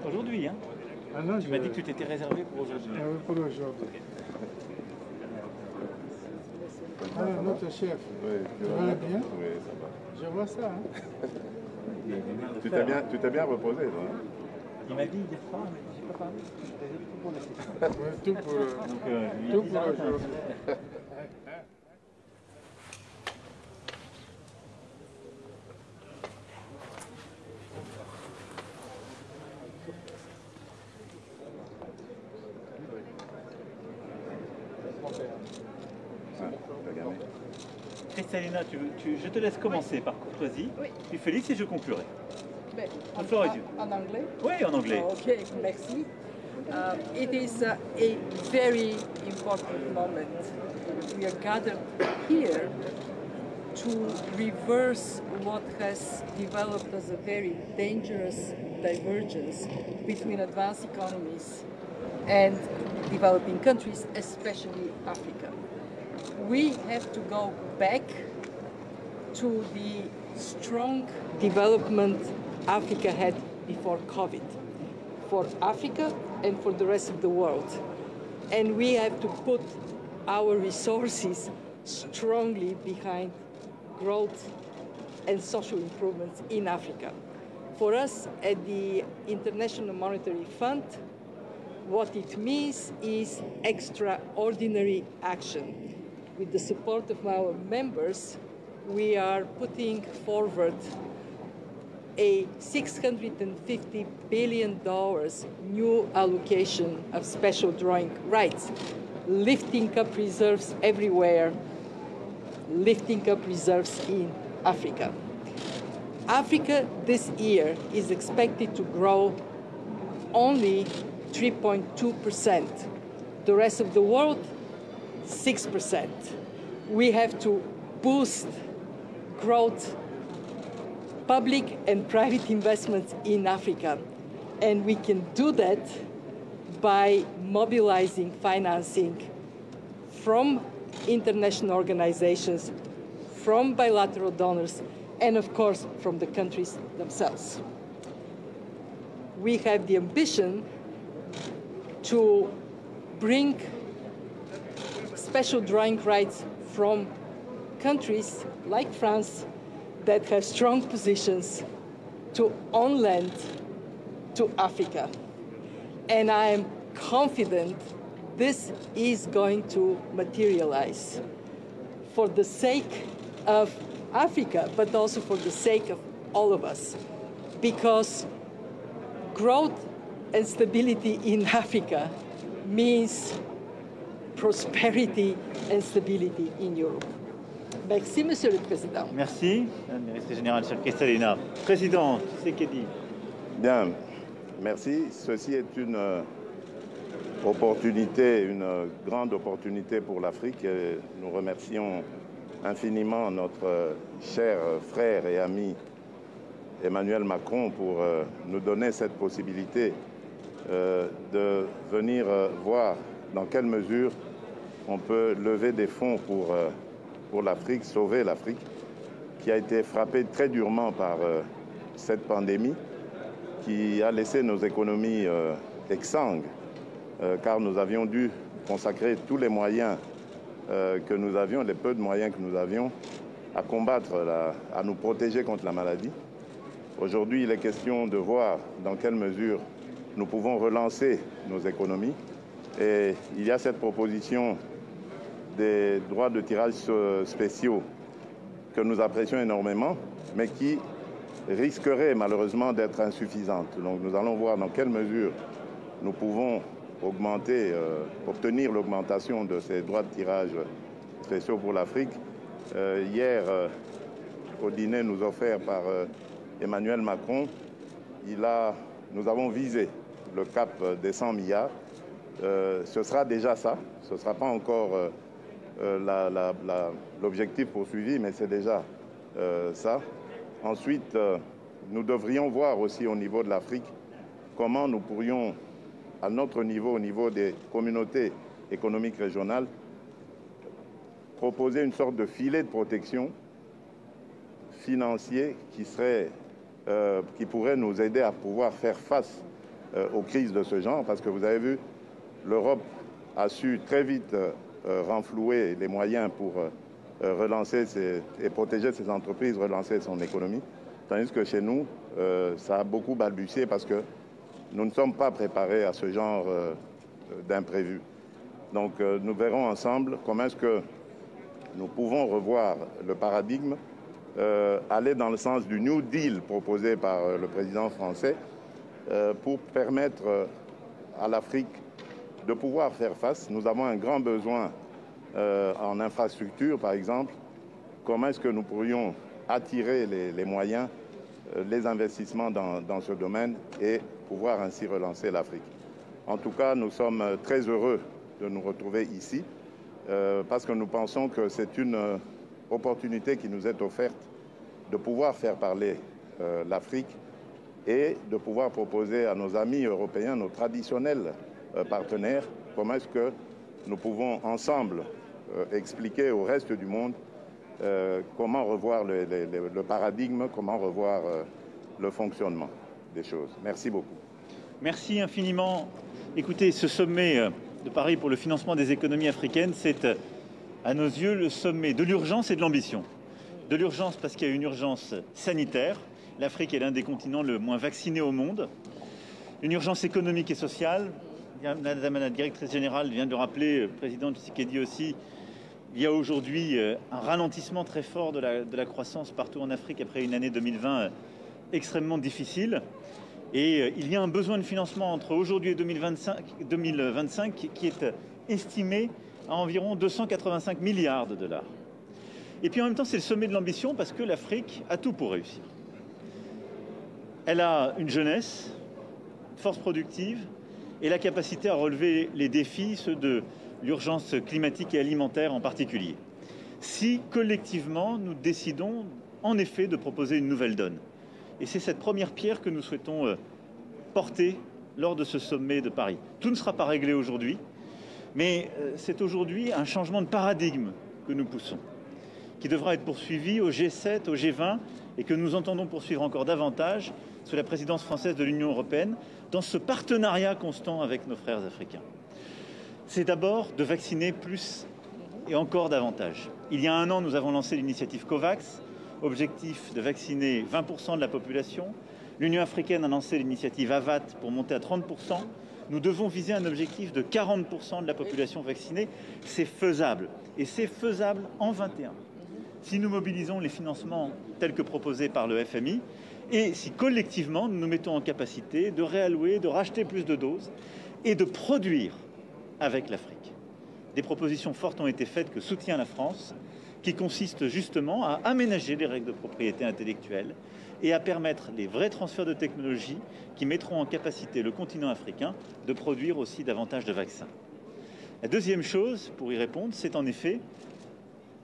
Aujourd'hui, hein? Ah non, Tu m'as dit que tu t'étais réservé pour aujourd'hui. Ah oui, pour aujourd'hui. Alors, notre chef, tu vas bien? Oui, ça va. Je vois ça. Hein? Tu t'es bien reposé, toi, hein? Il m'a dit hier soir, mais j'ai pas parlé. J'avais tout pour laisser. Ouais, tout pour, Donc, tout pour aujourd'hui. Kristalina, je te laisse commencer par courtoisie. Oui. Tu fais et je conclurai. Mais en anglais? Oui, en anglais. Okay, merci. It is a very important moment. We are gathered here to reverse what has developed as a very dangerous divergence between advanced economies and developing countries, especially Africa. We have to go back to the strong development Africa had before COVID, for Africa and for the rest of the world. And we have to put our resources strongly behind growth and social improvements in Africa. For us at the International Monetary Fund, what it means is extraordinary action. With the support of our members, we are putting forward a $650 billion new allocation of special drawing rights, lifting up reserves everywhere, lifting up reserves in Africa. Africa this year is expected to grow only 3.2%. The rest of the world, 6%. We have to boost growth, public and private investments in Africa. And we can do that by mobilizing financing from international organizations, from bilateral donors, and of course, from the countries themselves. We have the ambition to bring special drawing rights from countries like France that have strong positions to on lend to Africa. And I am confident this is going to materialize for the sake of Africa, but also for the sake of all of us, because growth and stability in Africa means prosperity and stability in Europe. Merci, Monsieur le Président. Merci, Madame la Directrice Générale, chère Kristalina. Président Tshisekedi. Bien, merci. Ceci est une opportunité, une grande opportunité pour l'Afrique. Nous remercions infiniment notre cher frère et ami Emmanuel Macron pour nous donner cette possibilité de venir voir dans quelle mesure on peut lever des fonds pour l'Afrique, sauver l'Afrique, qui a été frappée très durement par cette pandémie, qui a laissé nos économies exsangues, car nous avions dû consacrer tous les moyens que nous avions, les peu de moyens que nous avions, à combattre, à nous protéger contre la maladie. Aujourd'hui, il est question de voir dans quelle mesure nous pouvons relancer nos économies. Et il y a cette proposition des droits de tirage spéciaux que nous apprécions énormément, mais qui risquerait malheureusement d'être insuffisante. Donc nous allons voir dans quelle mesure nous pouvons augmenter, obtenir l'augmentation de ces droits de tirage spéciaux pour l'Afrique. Hier, au dîner nous offert par Emmanuel Macron, nous avons visé le cap des 100 milliards. Ce sera déjà ça, ce ne sera pas encore l'objectif poursuivi, mais c'est déjà ça. Ensuite, nous devrions voir aussi au niveau de l'Afrique comment nous pourrions, à notre niveau, au niveau des communautés économiques régionales, proposer une sorte de filet de protection financier qui pourrait nous aider à pouvoir faire face aux crises de ce genre, parce que vous avez vu, l'Europe a su très vite renflouer les moyens pour relancer et protéger ses entreprises, relancer son économie, tandis que chez nous, ça a beaucoup balbutié parce que nous ne sommes pas préparés à ce genre d'imprévu. Donc nous verrons ensemble comment est-ce que nous pouvons revoir le paradigme, aller dans le sens du New Deal proposé par le président français pour permettre à l'Afrique de pouvoir faire face. Nous avons un grand besoin en infrastructure, par exemple. Comment est-ce que nous pourrions attirer les moyens, les investissements dans ce domaine et pouvoir ainsi relancer l'Afrique. En tout cas, nous sommes très heureux de nous retrouver ici parce que nous pensons que c'est une opportunité qui nous est offerte de pouvoir faire parler l'Afrique et de pouvoir proposer à nos amis européens, nos traditionnels partenaires, comment est-ce que nous pouvons ensemble expliquer au reste du monde comment revoir le paradigme, comment revoir le fonctionnement des choses. Merci beaucoup. Merci infiniment. Écoutez, ce sommet de Paris pour le financement des économies africaines, c'est à nos yeux le sommet de l'urgence et de l'ambition. De l'urgence parce qu'il y a une urgence sanitaire. L'Afrique est l'un des continents le moins vaccinés au monde. Une urgence économique et sociale. Madame la directrice générale vient de le rappeler, le président Tshisekedi aussi. Il y a aujourd'hui un ralentissement très fort de la croissance partout en Afrique après une année 2020 extrêmement difficile. Et il y a un besoin de financement entre aujourd'hui et 2025 qui est estimé à environ 285 milliards de dollars. Et puis en même temps, c'est le sommet de l'ambition parce que l'Afrique a tout pour réussir. Elle a une jeunesse, une force productive et la capacité à relever les défis, ceux de l'urgence climatique et alimentaire en particulier. Si collectivement, nous décidons en effet de proposer une nouvelle donne. Et c'est cette première pierre que nous souhaitons porter lors de ce sommet de Paris. Tout ne sera pas réglé aujourd'hui, mais c'est aujourd'hui un changement de paradigme que nous poussons, qui devra être poursuivi au G7, au G20, et que nous entendons poursuivre encore davantage sous la présidence française de l'Union européenne, dans ce partenariat constant avec nos frères africains. C'est d'abord de vacciner plus et encore davantage. Il y a un an, nous avons lancé l'initiative COVAX, objectif de vacciner 20% de la population. L'Union africaine a lancé l'initiative AVAT pour monter à 30%. Nous devons viser un objectif de 40% de la population vaccinée. C'est faisable. Et c'est faisable en 21. Si nous mobilisons les financements tels que proposés par le FMI et si collectivement nous nous mettons en capacité de réallouer, de racheter plus de doses et de produire avec l'Afrique. Des propositions fortes ont été faites que soutient la France, qui consistent justement à aménager les règles de propriété intellectuelle et à permettre les vrais transferts de technologies qui mettront en capacité le continent africain de produire aussi davantage de vaccins. La deuxième chose, pour y répondre, c'est en effet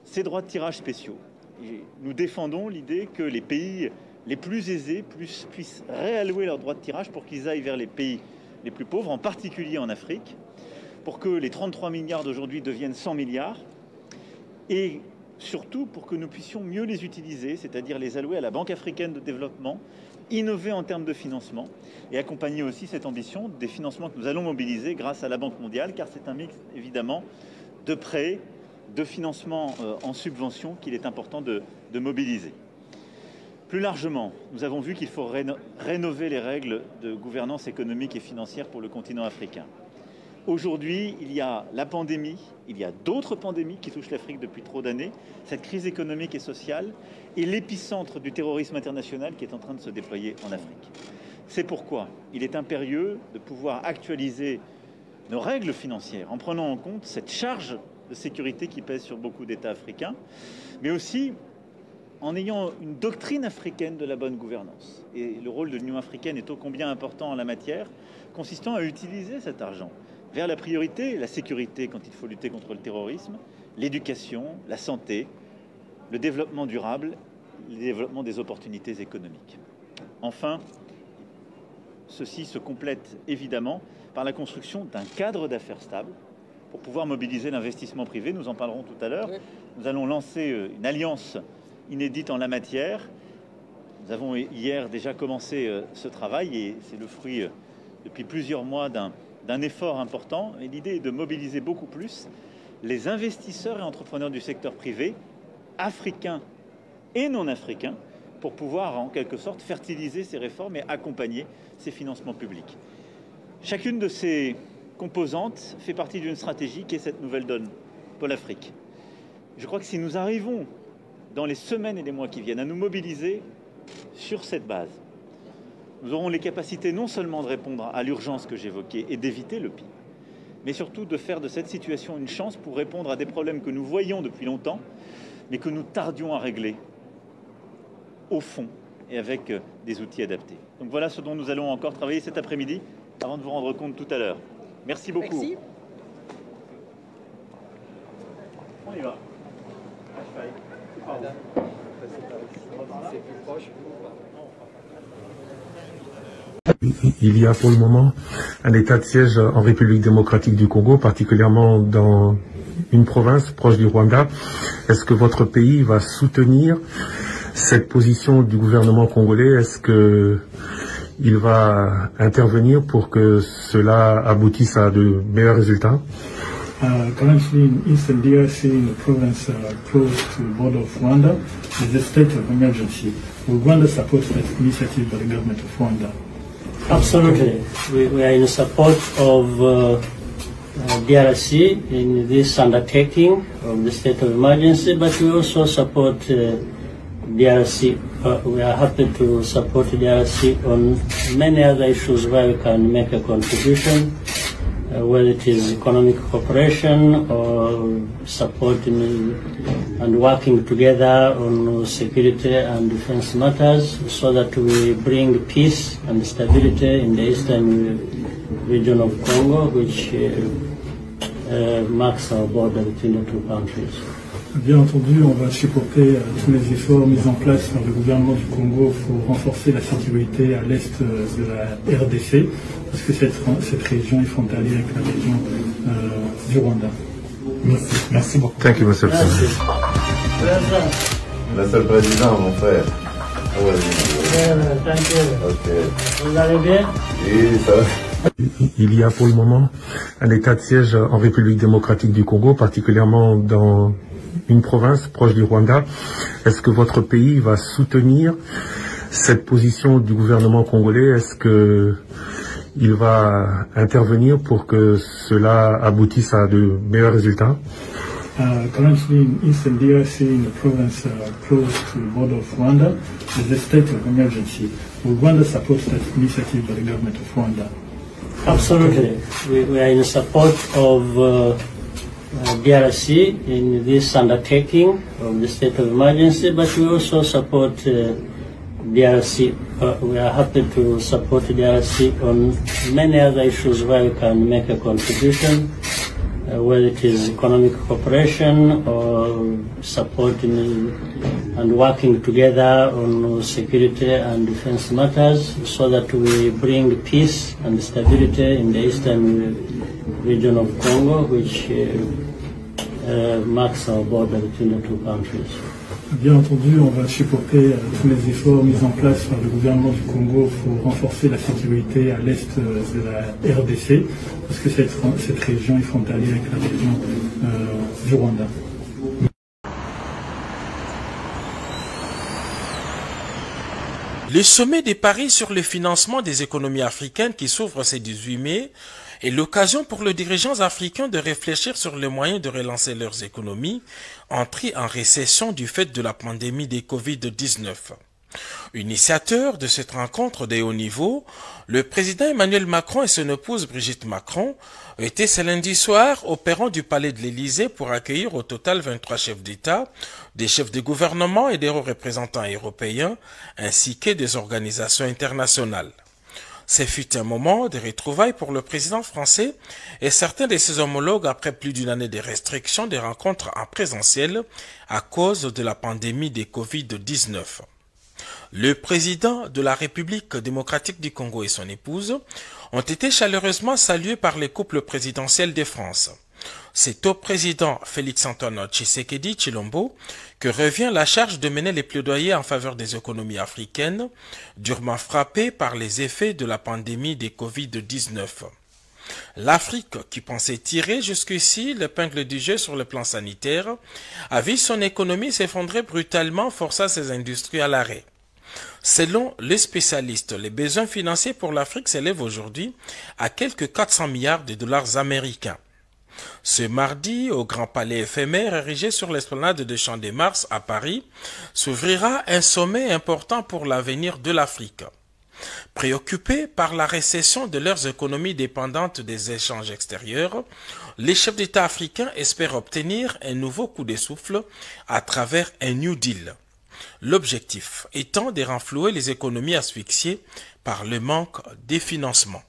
ces droits de tirage spéciaux. Et nous défendons l'idée que les pays les plus aisés puissent réallouer leurs droits de tirage pour qu'ils aillent vers les pays les plus pauvres, en particulier en Afrique, pour que les 33 milliards d'aujourd'hui deviennent 100 milliards, et surtout pour que nous puissions mieux les utiliser, c'est-à-dire les allouer à la Banque africaine de développement, innover en termes de financement, et accompagner aussi cette ambition des financements que nous allons mobiliser grâce à la Banque mondiale, car c'est un mix, évidemment, de prêts, de financement en subvention qu'il est important de mobiliser. Plus largement, nous avons vu qu'il faut rénover les règles de gouvernance économique et financière pour le continent africain. Aujourd'hui, il y a la pandémie, il y a d'autres pandémies qui touchent l'Afrique depuis trop d'années, cette crise économique et sociale et l'épicentre du terrorisme international qui est en train de se déployer en Afrique. C'est pourquoi il est impérieux de pouvoir actualiser nos règles financières en prenant en compte cette charge de sécurité qui pèse sur beaucoup d'États africains, mais aussi en ayant une doctrine africaine de la bonne gouvernance. Et le rôle de l'Union africaine est ô combien important en la matière, consistant à utiliser cet argent vers la priorité, la sécurité quand il faut lutter contre le terrorisme, l'éducation, la santé, le développement durable, le développement des opportunités économiques. Enfin, ceci se complète évidemment par la construction d'un cadre d'affaires stable pour pouvoir mobiliser l'investissement privé. Nous en parlerons tout à l'heure. Nous allons lancer une alliance inédite en la matière. Nous avons hier déjà commencé ce travail et c'est le fruit depuis plusieurs mois d'un effort important. Et l'idée est de mobiliser beaucoup plus les investisseurs et entrepreneurs du secteur privé, africains et non africains, pour pouvoir en quelque sorte fertiliser ces réformes et accompagner ces financements publics. Chacune de ces composantes fait partie d'une stratégie qui est cette nouvelle donne pour l'Afrique. Je crois que si nous arrivons dans les semaines et les mois qui viennent à nous mobiliser sur cette base, nous aurons les capacités non seulement de répondre à l'urgence que j'évoquais et d'éviter le pire, mais surtout de faire de cette situation une chance pour répondre à des problèmes que nous voyions depuis longtemps, mais que nous tardions à régler au fond et avec des outils adaptés. Donc voilà ce dont nous allons encore travailler cet après-midi avant de vous rendre compte tout à l'heure. Merci beaucoup. Merci. On y va. Il y a pour le moment un état de siège en République démocratique du Congo, particulièrement dans une province proche du Rwanda. Est-ce que votre pays va soutenir cette position du gouvernement congolais? Est-ce qu'il va intervenir pour que cela aboutisse à de meilleurs résultats? Currently in Eastern DRC, in the province close to the border of Rwanda, there's a state of emergency. Will Rwanda support that initiative by the government of Rwanda? Absolutely. We are in support of DRC in this undertaking of the state of emergency, but we also support DRC. We are happy to support DRC on many other issues where we can make a contribution, whether it is economic cooperation or supporting and working together on security and defense matters so that we bring peace and stability in the eastern region of Congo, which marks our border between the two countries. Bien entendu, on va supporter tous les efforts mis en place par le gouvernement du Congo pour renforcer la sécurité à l'est de la RDC, parce que cette région est frontalière avec la région du Rwanda. Merci beaucoup. Thank you, Monsieur le Président. Monsieur le Président, mon frère. Thank you. Ok. Vous allez bien? Oui, ça va. Il y a pour le moment un état de siège en République démocratique du Congo, particulièrement dans une province proche du Rwanda. Est-ce que votre pays va soutenir cette position du gouvernement congolais? Est-ce qu'il va intervenir pour que cela aboutisse à de meilleurs résultats? Currently in Eastern DRC, in the province close to the border of Rwanda, there's a state of emergency. Will Rwanda support that initiative by the government of Rwanda? Absolutely. We are in support of DRC in this undertaking of the state of emergency, but we also support DRC. We are happy to support DRC on many other issues where we can make a contribution, whether it is economic cooperation or supporting and working together on security and defense matters so that we bring peace and stability in the eastern region of Congo, which marks our border between the two countries. Bien entendu, on va supporter tous les efforts mis en place par le gouvernement du Congo pour renforcer la sécurité à l'est de la RDC, parce que cette région est frontalière avec la région du Rwanda. Le sommet de Paris sur le financement des économies africaines qui s'ouvre ce 18 mai est l'occasion pour les dirigeants africains de réfléchir sur les moyens de relancer leurs économies entrées en récession du fait de la pandémie de Covid-19. Initiateur de cette rencontre de haut niveau, le président Emmanuel Macron et son épouse Brigitte Macron étaient ce lundi soir au perron du palais de l'Élysée pour accueillir au total 23 chefs d'État, des chefs de gouvernement et des hauts représentants européens, ainsi que des organisations internationales. Ce fut un moment de retrouvailles pour le président français et certains de ses homologues après plus d'une année de restrictions des rencontres en présentiel à cause de la pandémie de Covid-19. Le président de la République démocratique du Congo et son épouse ont été chaleureusement salués par les couples présidentiels de France. C'est au président Félix-Antoine Tshisekedi Tshilombo que revient la charge de mener les plaidoyers en faveur des économies africaines, durement frappées par les effets de la pandémie des Covid-19. L'Afrique, qui pensait tirer jusqu'ici l'épingle du jeu sur le plan sanitaire, a vu son économie s'effondrer brutalement, forçant ses industries à l'arrêt. Selon les spécialistes, les besoins financiers pour l'Afrique s'élèvent aujourd'hui à quelques 400 milliards de dollars américains. Ce mardi, au Grand Palais éphémère érigé sur l'esplanade de Champ des Mars à Paris, s'ouvrira un sommet important pour l'avenir de l'Afrique. Préoccupés par la récession de leurs économies dépendantes des échanges extérieurs, les chefs d'État africains espèrent obtenir un nouveau coup de souffle à travers un New Deal. L'objectif étant de renflouer les économies asphyxiées par le manque de financement.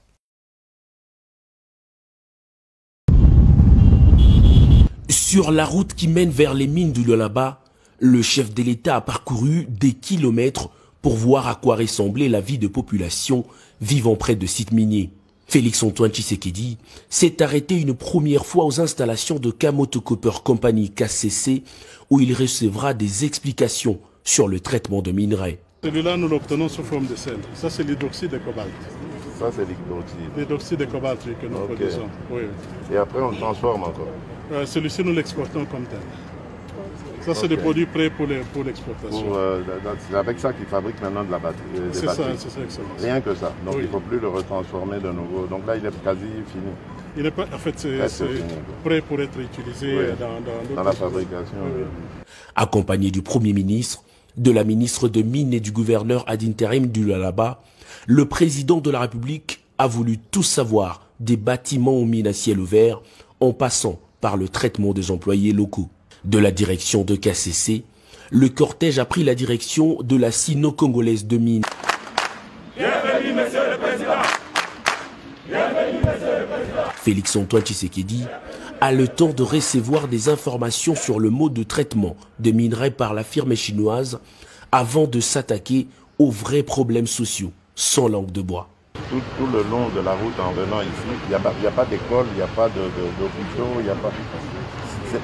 Sur la route qui mène vers les mines du Lualaba, le chef de l'État a parcouru des kilomètres pour voir à quoi ressemblait la vie de population vivant près de sites miniers. Félix-Antoine Tshisekedi s'est arrêté une première fois aux installations de Kamoto Copper Company KCC où il recevra des explications sur le traitement de minerais. Celui-là, nous l'obtenons sous forme de sel. Ça, c'est l'hydroxyde de cobalt. Ça, c'est l'hydroxyde. L'hydroxyde de cobalt que nous produisons. Oui. Et après, on le transforme encore. Celui-ci, nous l'exportons comme tel. Ça, c'est des produits prêts pour l'exportation. C'est avec ça qu'ils fabriquent maintenant de la batterie. C'est ça, excellent. Rien que ça. Donc, oui. Il ne faut plus le retransformer de nouveau. Donc là, il est quasi fini. Il est pas, en fait, c'est prêt pour être utilisé dans la fabrication. Oui. Accompagné du Premier ministre, de la ministre de Mines et du gouverneur ad interim du Lualaba, le président de la République a voulu tout savoir des bâtiments aux mines à ciel ouvert en passant par le traitement des employés locaux. De la direction de KCC, le cortège a pris la direction de la sino-congolaise de mines. Bienvenue, monsieur le président. Bienvenue, monsieur le président. Félix-Antoine Tshisekedi a le temps de recevoir des informations sur le mode de traitement des minerais par la firme chinoise avant de s'attaquer aux vrais problèmes sociaux, sans langue de bois. Tout le long de la route en venant ici, il n'y a pas d'école, il n'y a pas d'hôpitaux, il n'y a pas...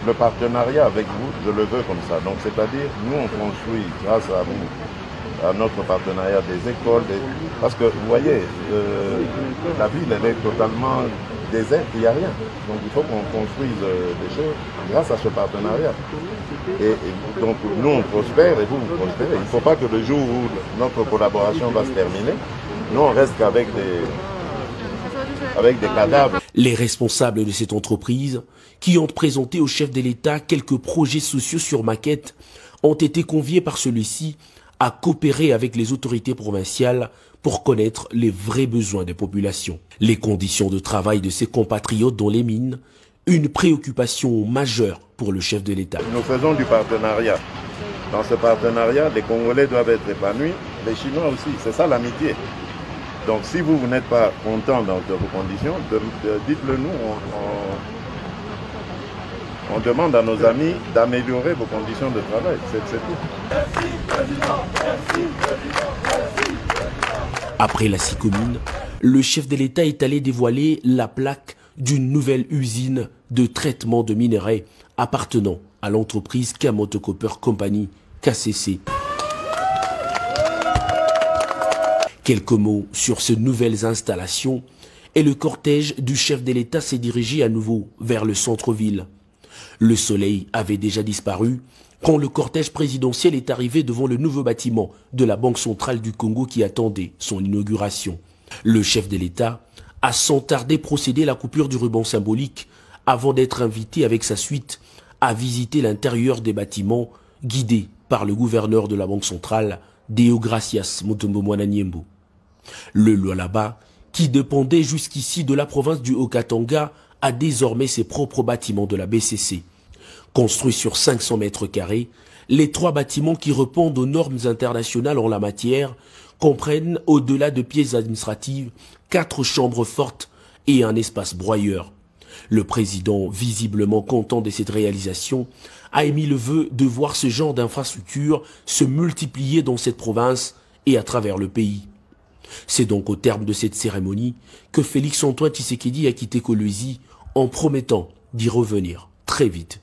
Le partenariat avec vous, je le veux comme ça. Donc, c'est-à-dire, nous, on construit, grâce à vous, à notre partenariat, des écoles, parce que, vous voyez, la ville, elle est totalement déserte, il n'y a rien. Donc, il faut qu'on construise des choses grâce à ce partenariat. Et donc, nous, on prospère et vous prospérez. Il ne faut pas que le jour où notre collaboration va se terminer, nous, on reste qu'avec des cadavres. Les responsables de cette entreprise, qui ont présenté au chef de l'État quelques projets sociaux sur maquette, ont été conviés par celui-ci à coopérer avec les autorités provinciales pour connaître les vrais besoins des populations. Les conditions de travail de ses compatriotes dans les mines, une préoccupation majeure pour le chef de l'État. Nous faisons du partenariat. Dans ce partenariat, les Congolais doivent être épanouis, les Chinois aussi. C'est ça l'amitié. Donc si vous n'êtes pas content de vos conditions, dites-le nous. On demande à nos amis d'améliorer vos conditions de travail. C'est tout. Après la 6 communes, le chef de l'État est allé dévoiler la plaque d'une nouvelle usine de traitement de minerais appartenant à l'entreprise Kamoto Copper Company, KCC. Quelques mots sur ces nouvelles installations et le cortège du chef de l'État s'est dirigé à nouveau vers le centre-ville. Le soleil avait déjà disparu quand le cortège présidentiel est arrivé devant le nouveau bâtiment de la Banque centrale du Congo qui attendait son inauguration. Le chef de l'État a sans tarder procédé à la coupure du ruban symbolique avant d'être invité avec sa suite à visiter l'intérieur des bâtiments guidé par le gouverneur de la Banque centrale, Deogracias Mutombo Mwananyembo. Le Lualaba, qui dépendait jusqu'ici de la province du Haut-Katanga, a désormais ses propres bâtiments de la BCC. Construits sur 500 mètres carrés, les 3 bâtiments qui répondent aux normes internationales en la matière comprennent, au-delà de pièces administratives, 4 chambres fortes et un espace broyeur. Le président, visiblement content de cette réalisation, a émis le vœu de voir ce genre d'infrastructure se multiplier dans cette province et à travers le pays. C'est donc au terme de cette cérémonie que Félix-Antoine Tshisekedi a quitté Kolwezi en promettant d'y revenir très vite.